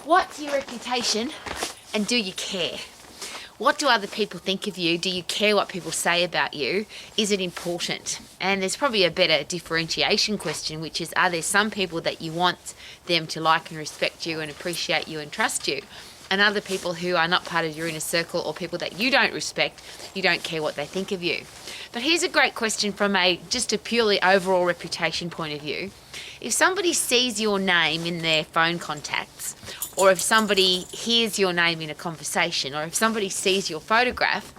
What's your reputation and do you care? What do other people think of you? Do you care what people say about you? Is it important? And there's probably a better differentiation question, which is, are there some people that you want them to like and respect you and appreciate you and trust you? And other people who are not part of your inner circle or people that you don't respect, you don't care what they think of you. But here's a great question from just a purely overall reputation point of view. If somebody sees your name in their phone contacts, or if somebody hears your name in a conversation, or if somebody sees your photograph,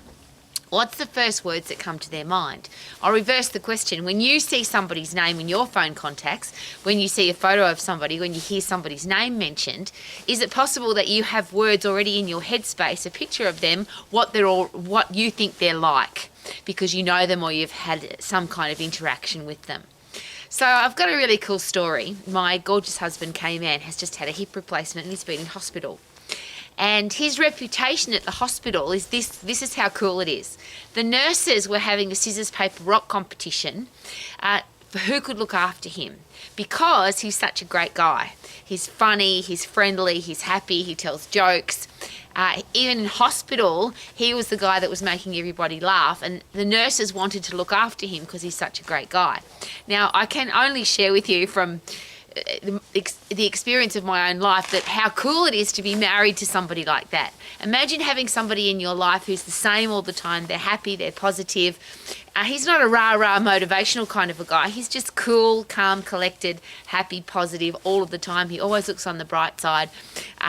what's the first words that come to their mind? I'll reverse the question. When you see somebody's name in your phone contacts, when you see a photo of somebody, when you hear somebody's name mentioned, is it possible that you have words already in your headspace, a picture of them, what you think they're like, because you know them or you've had some kind of interaction with them? So I've got a really cool story. My gorgeous husband, K-Man, has just had a hip replacement and he's been in hospital. And his reputation at the hospital is this is how cool it is. The nurses were having a scissors, paper, rock competition for who could look after him, because he's such a great guy. He's funny, he's friendly, he's happy, he tells jokes. Even in hospital, he was the guy that was making everybody laugh, and the nurses wanted to look after him because he's such a great guy. Now, I can only share with you from the experience of my own life that how cool it is to be married to somebody like that. Imagine having somebody in your life who's the same all the time. They're happy, they're positive. He's not a rah-rah motivational kind of a guy. He's just cool, calm, collected, happy, positive all of the time. He always looks on the bright side.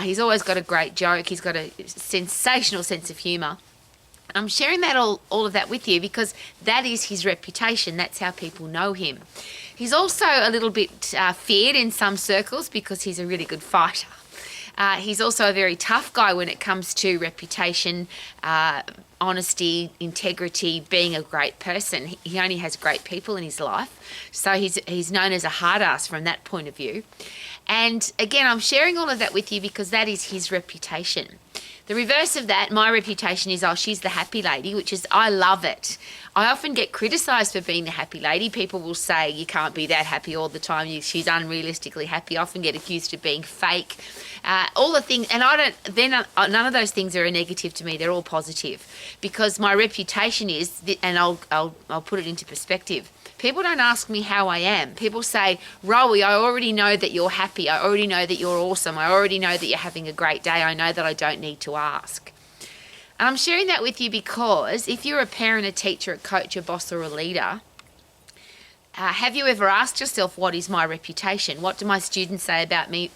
He's always got a great joke. He's got a sensational sense of humour. I'm sharing that all of that with you because that is his reputation. That's how people know him. He's also a little bit feared in some circles because he's a really good fighter. He's also a very tough guy when it comes to reputation, honesty, integrity, being a great person. He only has great people in his life. So he's known as a hard ass from that point of view. And again, I'm sharing all of that with you because that is his reputation. The reverse of that, my reputation is, oh, she's the happy lady, which is, I love it. I often get criticised for being the happy lady. People will say, you can't be that happy all the time. She's unrealistically happy. I often get accused of being fake. All the things, and none of those things are a negative to me. They're all positive because my reputation is, and I'll put it into perspective. People don't ask me how I am. People say, Rowie, I already know that you're happy. I already know that you're awesome. I already know that you're having a great day. I know that I don't need to ask. And I'm sharing that with you because if you're a parent, a teacher, a coach, a boss, or a leader, have you ever asked yourself, what is my reputation? What do my students say about me?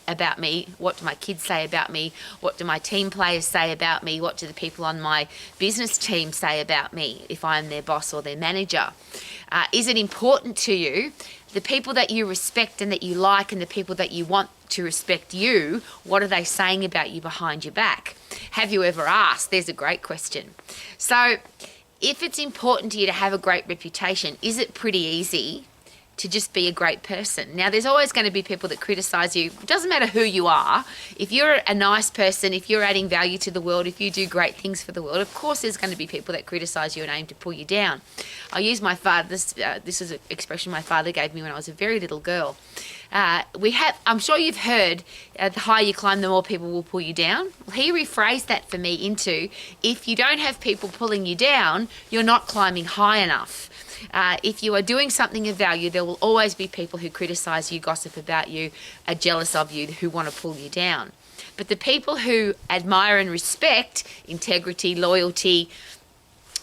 What do my kids say about me? What do my team players say about me? What do the people on my business team say about me if I'm their boss or their manager? Is it important to you? The people that you respect and that you like and the people that you want to respect you, what are they saying about you behind your back? Have you ever asked? There's a great question. So if it's important to you to have a great reputation, is it pretty easy to just be a great person? Now, there's always going to be people that criticize you. It doesn't matter who you are. If you're a nice person, if you're adding value to the world, if you do great things for the world, of course there's going to be people that criticize you and aim to pull you down. I'll use my father. This is an expression my father gave me when I was a very little girl. I'm sure you've heard, the higher you climb, the more people will pull you down. He rephrased that for me into, if you don't have people pulling you down, you're not climbing high enough. If you are doing something of value, there will always be people who criticize you, gossip about you, are jealous of you, who want to pull you down. But the people who admire and respect integrity, loyalty,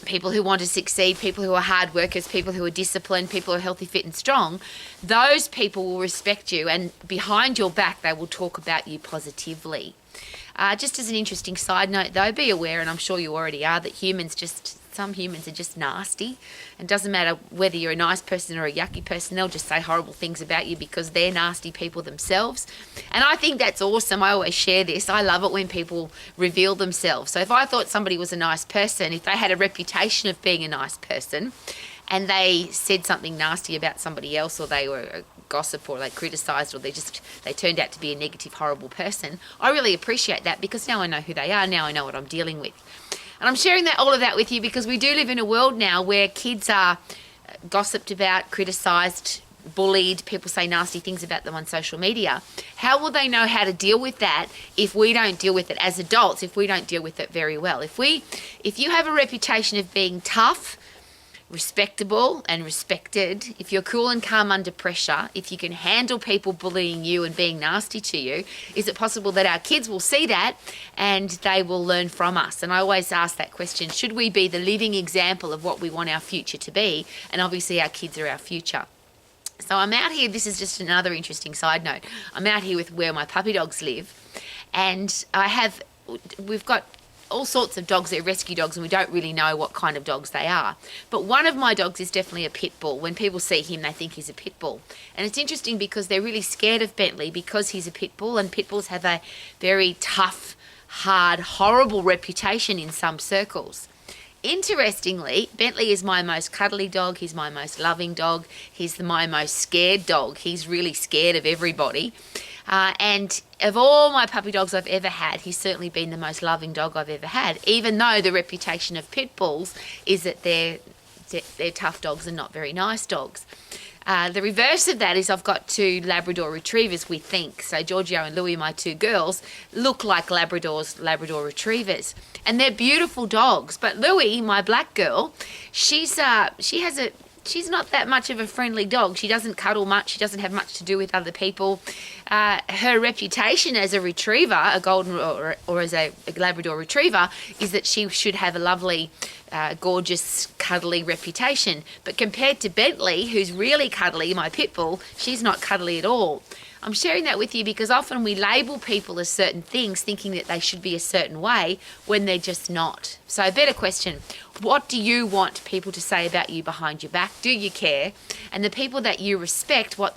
people who want to succeed, people who are hard workers, people who are disciplined, people who are healthy, fit and strong, those people will respect you, and behind your back they will talk about you positively. Just as an interesting side note though, be aware, and I'm sure you already are, that some humans are just nasty. It doesn't matter whether you're a nice person or a yucky person, they'll just say horrible things about you because they're nasty people themselves. And I think that's awesome. I always share this. I love it when people reveal themselves. So if I thought somebody was a nice person, if they had a reputation of being a nice person and they said something nasty about somebody else, or they were a gossip, or they criticised, or they turned out to be a negative, horrible person, I really appreciate that because now I know who they are. Now I know what I'm dealing with. And I'm sharing all of that with you because we do live in a world now where kids are gossiped about, criticised, bullied, people say nasty things about them on social media. How will they know how to deal with that if we don't deal with it as adults, if we don't deal with it very well? If you have a reputation of being tough, respectable and respected, if you're cool and calm under pressure, if you can handle people bullying you and being nasty to you, is it possible that our kids will see that and they will learn from us? And I always ask that question, should we be the living example of what we want our future to be? And obviously our kids are our future. So I'm out here, this is just another interesting side note. I'm out here with where my puppy dogs live, and we've got all sorts of dogs. They're rescue dogs, and we don't really know what kind of dogs they are. But one of my dogs is definitely a pit bull. When people see him, they think he's a pit bull. And it's interesting because they're really scared of Bentley because he's a pit bull, and pit bulls have a very tough, hard, horrible reputation in some circles. Interestingly, Bentley is my most cuddly dog. He's my most loving dog. He's my most scared dog. He's really scared of everybody. And of all my puppy dogs I've ever had, he's certainly been the most loving dog I've ever had, even though the reputation of pit bulls is that they're tough dogs and not very nice dogs. The reverse of that is I've got 2 Labrador retrievers, we think. So Giorgio and Louie, my 2 girls, look like Labrador retrievers. And they're beautiful dogs. But Louie, my black girl, she's not that much of a friendly dog. She doesn't cuddle much. She doesn't have much to do with other people. Her reputation as a retriever, a golden or as a Labrador retriever, is that she should have a lovely, gorgeous, cuddly reputation. But compared to Bentley, who's really cuddly, my pit bull, she's not cuddly at all. I'm sharing that with you because often we label people as certain things thinking that they should be a certain way when they're just not. So a better question, what do you want people to say about you behind your back? Do you care? And the people that you respect, what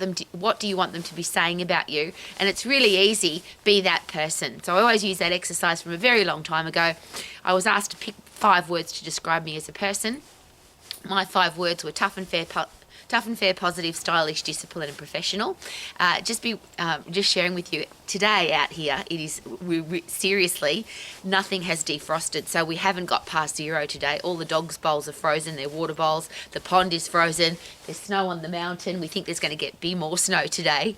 do you want them to be saying about you? And it's really easy, be that person. So I always use that exercise from a very long time ago. I was asked to pick 5 words to describe me as a person. My 5 words were tough and fair, positive, stylish, disciplined, and professional. Just sharing with you today out here, it is seriously, nothing has defrosted, so we haven't got past 0 today. All the dogs' bowls are frozen, their water bowls. The pond is frozen. There's snow on the mountain. We think there's going to be more snow today,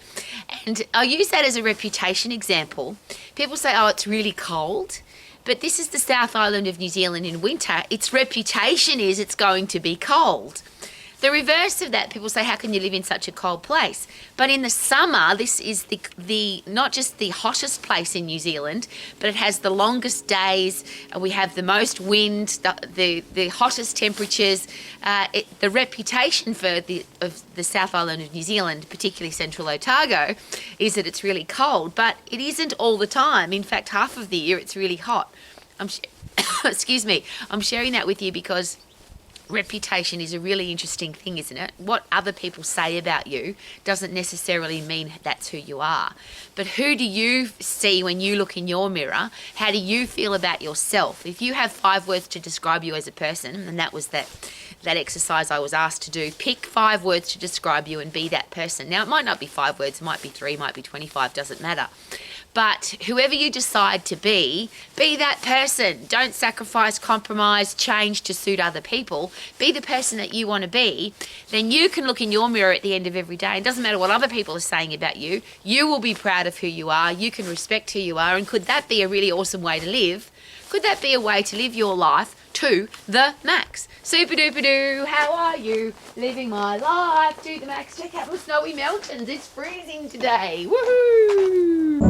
and I'll use that as a reputation example. People say, "Oh, it's really cold." But this is the South Island of New Zealand in winter. Its reputation is it's going to be cold. The reverse of that, people say, how can you live in such a cold place? But in the summer, this is the not just the hottest place in New Zealand, but it has the longest days. We have the most wind, the hottest temperatures. The reputation of the South Island of New Zealand, particularly Central Otago, is that it's really cold. But it isn't all the time. In fact, half of the year it's really hot. Excuse me. I'm sharing that with you because reputation is a really interesting thing, isn't it? What other people say about you doesn't necessarily mean that's who you are. But who do you see when you look in your mirror? How do you feel about yourself? If you have 5 words to describe you as a person, and that was that exercise I was asked to do, pick 5 words to describe you and be that person. Now, it might not be 5 words, it might be 3, might be 25, doesn't matter. But whoever you decide to be that person. Don't sacrifice, compromise, change to suit other people. Be the person that you want to be. Then you can look in your mirror at the end of every day. It doesn't matter what other people are saying about you. You will be proud of who you are. You can respect who you are. And could that be a really awesome way to live? Could that be a way to live your life to the max? Super duper doo, how are you? Living my life to the max. Check out the snowy mountains. It's freezing today. Woohoo!